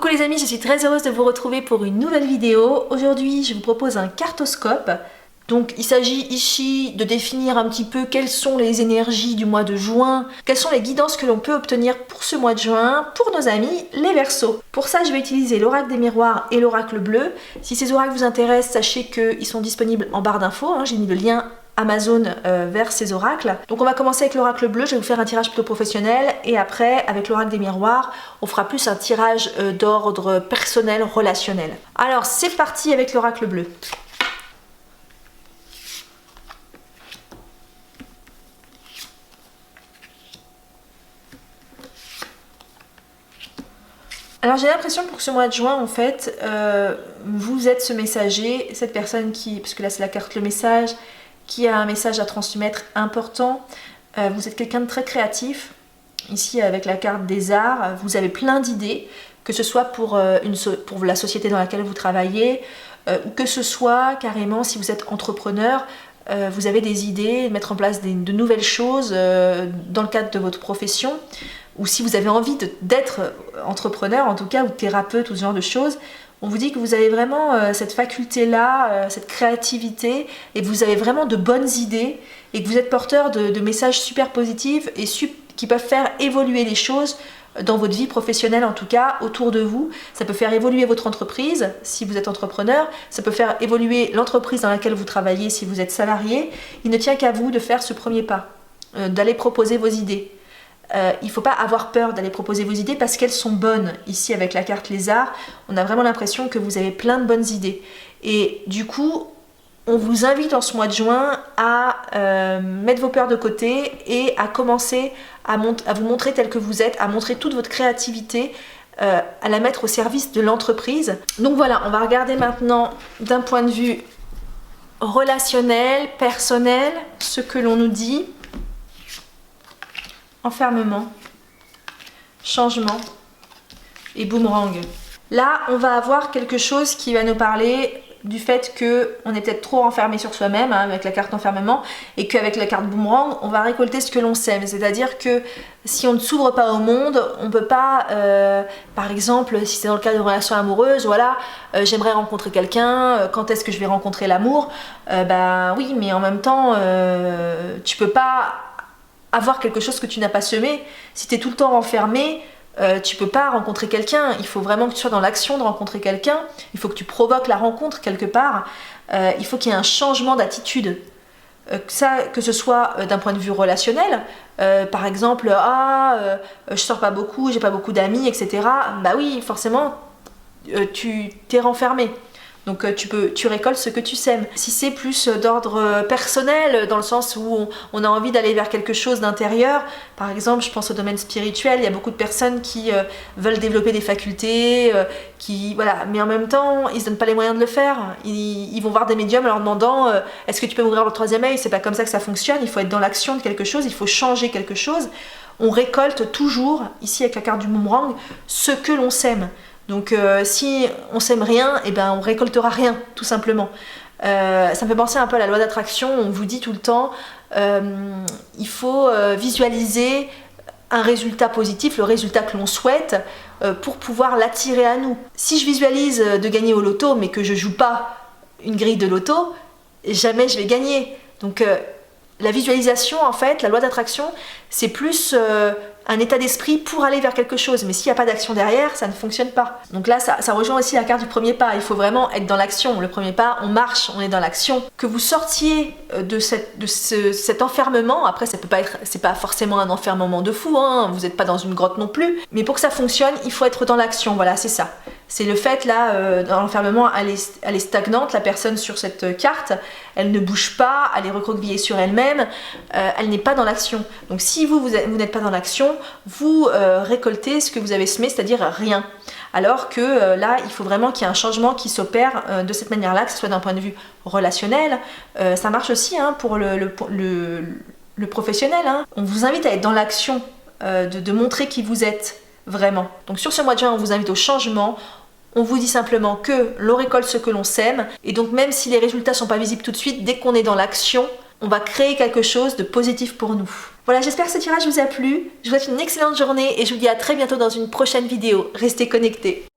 Coucou les amis, je suis très heureuse de vous retrouver pour une nouvelle vidéo. Aujourd'hui, je vous propose un cartoscope. Donc il s'agit ici de définir un petit peu quelles sont les énergies du mois de juin, quelles sont les guidances que l'on peut obtenir pour ce mois de juin pour nos amis les Verseaux. Pour ça, je vais utiliser l'oracle des miroirs et l'oracle bleu. Si ces oracles vous intéressent, sachez qu'ils sont disponibles en barre d'infos. J'ai mis le lien Amazon vers ces oracles. Donc on va commencer avec l'oracle bleu, je vais vous faire un tirage plutôt professionnel et après avec l'oracle des miroirs, on fera plus un tirage d'ordre personnel, relationnel. Alors c'est parti avec l'oracle bleu. Alors j'ai l'impression pour ce mois de juin en fait, vous êtes ce messager, cette personne qui, parce que là c'est la carte le message, qui a un message à transmettre important. Vous êtes quelqu'un de très créatif. Ici avec la carte des arts, vous avez plein d'idées, que ce soit pour la société dans laquelle vous travaillez, ou que ce soit carrément si vous êtes entrepreneur, vous avez des idées, mettre en place de nouvelles choses dans le cadre de votre profession, ou si vous avez envie d'être entrepreneur en tout cas, ou thérapeute ou ce genre de choses. On vous dit que vous avez vraiment cette faculté-là, cette créativité, et que vous avez vraiment de bonnes idées, et que vous êtes porteur de messages super positifs et qui peuvent faire évoluer les choses dans votre vie professionnelle, en tout cas autour de vous. Ça peut faire évoluer votre entreprise si vous êtes entrepreneur, ça peut faire évoluer l'entreprise dans laquelle vous travaillez si vous êtes salarié. Il ne tient qu'à vous de faire ce premier pas, d'aller proposer vos idées. Il ne faut pas avoir peur d'aller proposer vos idées parce qu'elles sont bonnes. Ici avec la carte lézard, on a vraiment l'impression que vous avez plein de bonnes idées. Et du coup, on vous invite en ce mois de juin à mettre vos peurs de côté et à commencer à vous montrer tel que vous êtes, à montrer toute votre créativité, à la mettre au service de l'entreprise. Donc voilà, on va regarder maintenant d'un point de vue relationnel, personnel, ce que l'on nous dit. Enfermement, changement et boomerang. Là, on va avoir quelque chose qui va nous parler du fait qu'on est peut-être trop enfermé sur soi-même avec la carte enfermement et qu'avec la carte boomerang, on va récolter ce que l'on sème. C'est-à-dire que si on ne s'ouvre pas au monde, on ne peut pas, par exemple, si c'est dans le cas de relations amoureuses, voilà, j'aimerais rencontrer quelqu'un, quand est-ce que je vais rencontrer l'amour? Oui, mais en même temps, tu peux pas avoir quelque chose que tu n'as pas semé. Si tu es tout le temps enfermé, tu peux pas rencontrer quelqu'un. Il faut vraiment que tu sois dans l'action de rencontrer quelqu'un. Il faut que tu provoques la rencontre quelque part. Il faut qu'il y ait un changement d'attitude. Que ce soit d'un point de vue relationnel, par exemple, je sors pas beaucoup, j'ai pas beaucoup d'amis, etc. Bah oui, forcément, tu t'es renfermé. Donc tu récoltes ce que tu sèmes. Si c'est plus d'ordre personnel, dans le sens où on a envie d'aller vers quelque chose d'intérieur, par exemple, je pense au domaine spirituel, il y a beaucoup de personnes qui veulent développer des facultés, voilà, mais en même temps, ils ne se donnent pas les moyens de le faire. Ils vont voir des médiums en leur demandant est-ce que tu peux m'ouvrir le troisième œil? C'est pas comme ça que ça fonctionne, il faut être dans l'action de quelque chose, il faut changer quelque chose. On récolte toujours, ici avec la carte du boomerang, ce que l'on sème. Donc si on sème rien, on récoltera rien, tout simplement. Ça me fait penser un peu à la loi d'attraction, on vous dit tout le temps, il faut visualiser un résultat positif, le résultat que l'on souhaite, pour pouvoir l'attirer à nous. Si je visualise de gagner au loto, mais que je ne joue pas une grille de loto, jamais je vais gagner. Donc la visualisation, en fait, la loi d'attraction, c'est plus un état d'esprit pour aller vers quelque chose. Mais s'il n'y a pas d'action derrière, ça ne fonctionne pas. Donc là, ça rejoint aussi la carte du premier pas. Il faut vraiment être dans l'action. Le premier pas, on marche, on est dans l'action. Que vous sortiez de cet enfermement, après, c'est pas forcément un enfermement de fou, hein, vous n'êtes pas dans une grotte non plus. Mais pour que ça fonctionne, il faut être dans l'action. Voilà, c'est ça. C'est le fait, là, dans l'enfermement, elle est stagnante, la personne sur cette carte, elle ne bouge pas, elle est recroquevillée sur elle-même, elle n'est pas dans l'action. Donc si vous n'êtes pas dans l'action, vous récoltez ce que vous avez semé, c'est-à-dire rien. Alors que là, il faut vraiment qu'il y ait un changement qui s'opère de cette manière-là, que ce soit d'un point de vue relationnel. Ça marche aussi pour le professionnel. On vous invite à être dans l'action, de montrer qui vous êtes. Vraiment. Donc sur ce mois de juin, on vous invite au changement. On vous dit simplement que l'on récolte ce que l'on sème. Et donc même si les résultats ne sont pas visibles tout de suite, dès qu'on est dans l'action, on va créer quelque chose de positif pour nous. Voilà, j'espère que ce tirage vous a plu. Je vous souhaite une excellente journée et je vous dis à très bientôt dans une prochaine vidéo. Restez connectés.